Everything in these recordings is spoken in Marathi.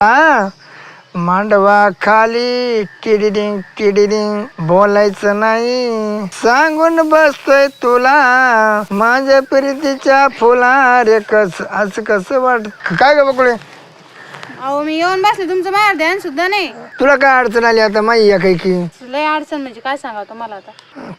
हा मांडवा खाली किडिडिंग बोलायचं नाही सांगून बसतोय तुला माझ्या प्रीतीच्या फुला रे कस असं कसं वाटत काय ग बकुळे. अहो मी येऊन बसले तुमचं माझ्यावर ध्यान सुद्धा नाही. तुला काय अडचण आली आता माही या काही की लय अडचण म्हणजे काय सांगा तुम्हाला आता.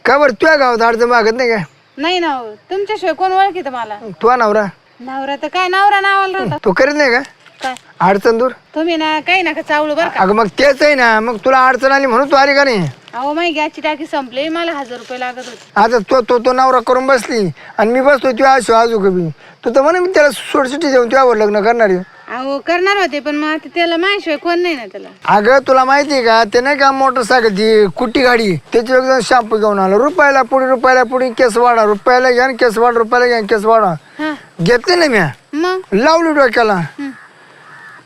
का बरं तुझ्या गावात अडचण मागत नाही का. नाही ना हो तुमच्याशिवाय कोण ओळखीत मला. तुझा नवरा नवरा तर काय नवरा नावाला राहतात. तू करीत नाही का काय अडचण दूर. तुम्ही ना काही नका चावलं बरं का. अगं मग तेच आहे ना मग तुला अडचण आली म्हणून तू आली का नाही. अहो माही गॅसची टाकी संपली मला 1000 रुपये लागत होते. आता तो नवरा करून बसली आणि मी बसतो तुझ्या आशो आजू कमी तू तर म्हणे मी त्याला सोडसुटी देऊन तुझ्यावर लग्न करणार आहे. अहो करणार होते पण मग आता त्याला माझ्याशिवाय कोण नाही ना त्याला. अगं तुला माहिती आहे का ते नाही का मोटरसायकल ती कुट्टी गाडी त्याची एकदम शॅम्पू घेऊन आला रुपयाला पुढे केस वाढा रुपयाला घ्या केस वाढ रुपयाला घ्या केस वाढा हा घेतले ना म्या मग लावली डोक्याला.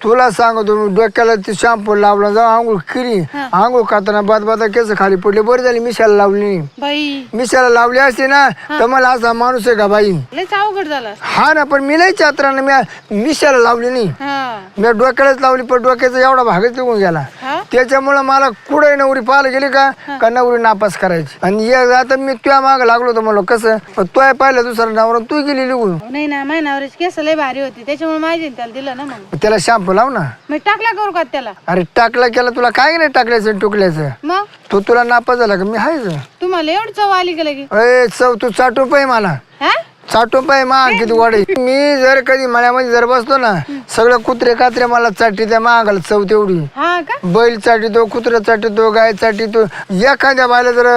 तुला सांगतो डोक्याला ते शॅम्पू लावला जाऊ आंघोळ केली आंघोळ करताना बाद केस खाली पडले बरी झाली मिशाला लावली. बाई मिशाला लावली असते ना तर मला असा माणूस आहे का बाई. लयच अवघड झाला. हा ना पण मी नाही चात्रानं मी मिशाला लावली नाही हा मी डोक्यालाच लावली पण डोक्याचा एवढा भागच निघून गेला. हा त्याच्यामुळे मला कुठे नवरी पाहायला गेली का नवरी नापास करायची आणि आता मी तुझ्या माग लागलो होतो म्हणलं कसं तो पाहिलं दुसरा नवरा तू गेली निघून. नाही ना माझ्या नवऱ्याची केस लय भारी होती त्याच्यामुळे माझी त्याला दिलं ना मग. त्याला शॅम्पू लाव ना. मी टाकला करू का त्याला. अरे टाकला केला तुला काय नाही टाकल्याचं टुकल्याचं मग तो तुला नापास झाला का मी हायच. तुम्हाला एवढं चव आली का लगी. अरे चव तू 60 रुपये मला हा 60 रुपये मा किती वाढे. मी जर कधी मळ्यामध्ये जर बसतो ना सगळं कुत्रे कात्रे मला चाटी त्या मागाला चव तेवढी. हा का बैल चाटितो कुत्रा चाटितो गाय चाटितो एखाद्या बायला जर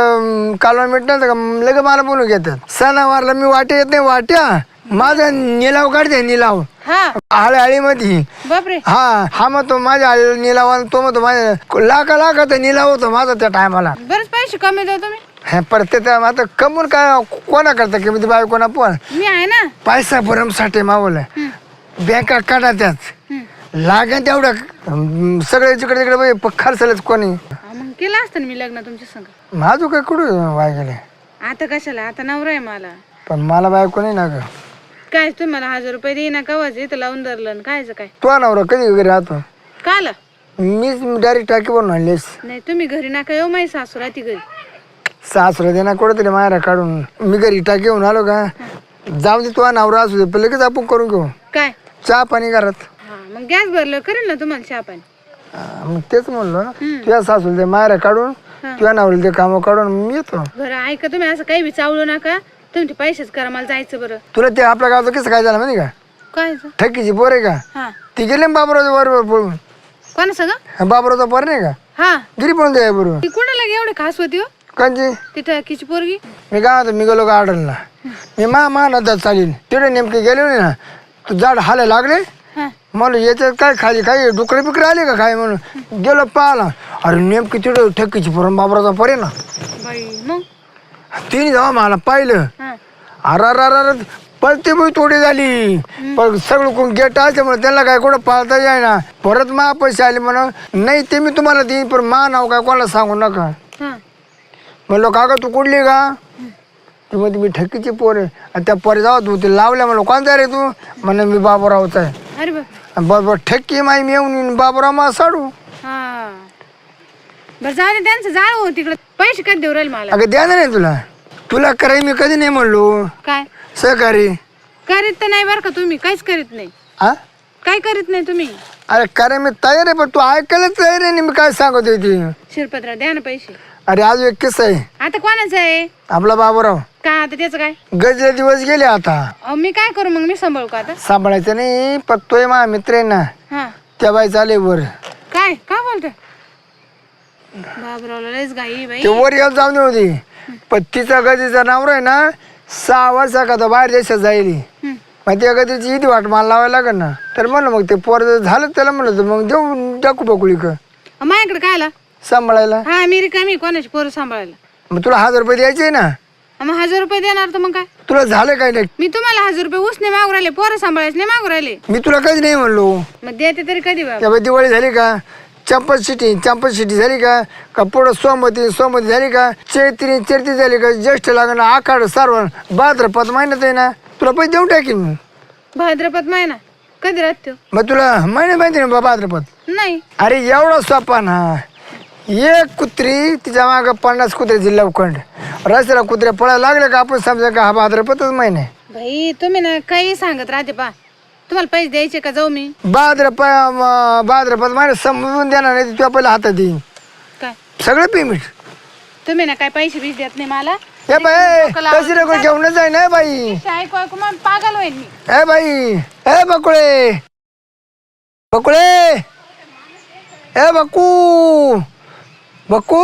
कालवण मीठ नसतं का लगे मला बोलून घेतात. सणावारला मी वाटे येत नाही वाट्या माझा निलाव काढते निलाव हा आळीमध्ये. बापरे हा मग तो माझ्या आळीला निलाव आणि तो मग तो माझ्या लाखाचा निलाव होतो माझा त्या टायमाला. बरेच पैसे कमी देऊ तुम्ही. हे परत आता कमून काय कोणा करता की बाय कोणा पण मी आहे ना. पैसा भरमसाठी मावलं बँका काढा त्याच लागेल तेवढं सगळे जिकडे तिकडे खर्चलंच कोणी. मग केलं असतं ना मी लग्न तुमच्या संग. माझं काय कुठं वाय गेले आता कशाला आता नवरा आहे मला. पण मला बायको नाही ना ग. काय तुम्हाला 1000 रुपये देईना कवाच इथं लावून धरलं कायचं काय. तो नवरा कधी वगैरे राहतो काल मीच डायरेक्ट टाकी बनवून आणलीस. नाही तुम्ही घरी नका येऊ माझी सासू राहती घरी. सासरा दे ना कुठं मायरा काढून मी घरी टाकी घेऊन आलो का जाऊ दे तो नवरा असू दे पण लगेच आपण करून घेऊ काय चहा पाणी घरात. हा मग गॅस भरलं करेल ना तुम्हाला चहा पाणी. मग तेच म्हणलो तुझ्या सासूला दे मायरा काढून तुझ्या नवऱ्याला ते कामं काढून मी येतो. बरं ऐका तुम्ही असं काही बी चावलं नका तुम्ही पैसेच करा मला जायचं. बरं तुला ते आपल्या गावचं कसं काय झालं माहिती का काय ठकीची पोर आहे का हा ती गेली बाबरावच्या बरोबर पळून. कोणा सगळं बाबरावचा पोर नाही का हा गिरी पळून द्या बरोबर. ती कुठं लगे एवढी खास होती हो कांची ती टकीची पोरगी. मी काय होतो मी गेलो गार्डनला मी नंतर चालेल तिथे नेमके गेले ना तू झाड हालायला लागले हा म्हणून याच्यात काय खाली काही डुकरे बिकरे आले का काय म्हणून गेलो पाहिला अरे नेमकी तिथं ठकीची पोर बाबराचा पोर आहे ना. बाई मग तिने जेव्हा मला पाहिलं हा अर पळते बी थोडी झाली पण सगळं कोण गेट असल्यामुळे त्यांना काय कुठं पाळता येई ना. परत मा पैसे आले म्हणून नाही ते मी तुम्हाला देईन पण मा नाव काय कोणाला सांगू नका. हा म्हणलो काका तू कुठली का ती मध्ये मी ठकीची पोर आहे आणि त्या पोरे जाऊ तू ते लावल्या म्हणलो कोणता रे तू म्हणे मी बाबूरावचा आहे. अरे बाप बरोबर ठक्की माई मी येऊन बाबूराव मा साडू. हा बरं जाऊ दे त्यांचं जाळ हो तिकडे पैसे कधी देऊ राहील मला. अगं द्या ना नाही तुला कराय मी कधी नाही म्हणलो काय सहकारी करीत तर नाही बरं का तुम्ही काहीच करीत नाही. हा काय करीत नाही तुम्ही. अरे करे मी तयार आहे पण तू ऐकायला तयार आहे मी काय सांगत होती. शिरपतराव द्या ना पैसे. अरे आज एक किस्सा आहे आता कोणाचं आहे आपला बाबूराव काय आता त्याचं काय. गजरे दिवस गेले आता मी काय करू मग मी सांभाळू का आता. सांभाळायचं नाही पण तोय मा मित्र आहे ना हा त्या बाई चाले वर काय काय बोलतोय बाबरावला लयच घाई बाई. ते वर यायला जाऊन होती पण तिचा गजरीचा नावर आहे ना 6 वर्षा का तो बाहेर देशात जाईल मग त्या गजरीची इथे वाट मला लावायला लागेल ना. तर म्हणलं मग ते पोर झालं त्याला म्हणलं तर मग देऊ टाकू बकुळी का माझ्याकडे काय आला सांभाळायला. हा मी रिकामी कोणाची पोरं सांभाळायला. मग तुला 1000 रुपये द्यायचे ना. मग 1000 रुपये देणार तर मग काय. तुला झालं काय नाही मी तुम्हाला 1000 रुपये उसने मागू राहिले पोरं सांभाळायचे नाही मागू राहिले. मी तुला कधी नाही म्हणलो. मग देते तरी कधी बाबा. त्या दिवाळी झाली का चंपत सिटी झाली का पुढं सोमवती झाली का चैत्री झाली का ज्येष्ठ लागणं आखाड सारवण भाद्रपद महिन्यात आहे ना तुला पैसे देऊन टाकीन मी. भाद्रपद महिना कधी राहतो मग तुला महिने माहिती ना भाद्रपद. नाही. अरे एवढा सोपा ना. एक कुत्री तिच्या मागं 50 कुत्र्याची लवखंड. रस्त्याला कुत्रे पळायला लागले का आपण समजा का हा भाद्रपदच महिना आहे. भाई तुम्ही ना काही सांगत राहते पा. तुम्हाला पैसे द्यायचे का जाऊ मी? भाद्रपद महिना समजून देणार नाही तुझ्या पहिला हातात देईन काय सगळं पेमेंट. तुम्ही ना काय पैसे बीस देत नाही मला. ए बाई तशी नको घेऊन जाय ना बाई. ऐकू ऐकू मग पागल होईल मी. ए बाई ए बकुळे बकुळे ए बकू बकू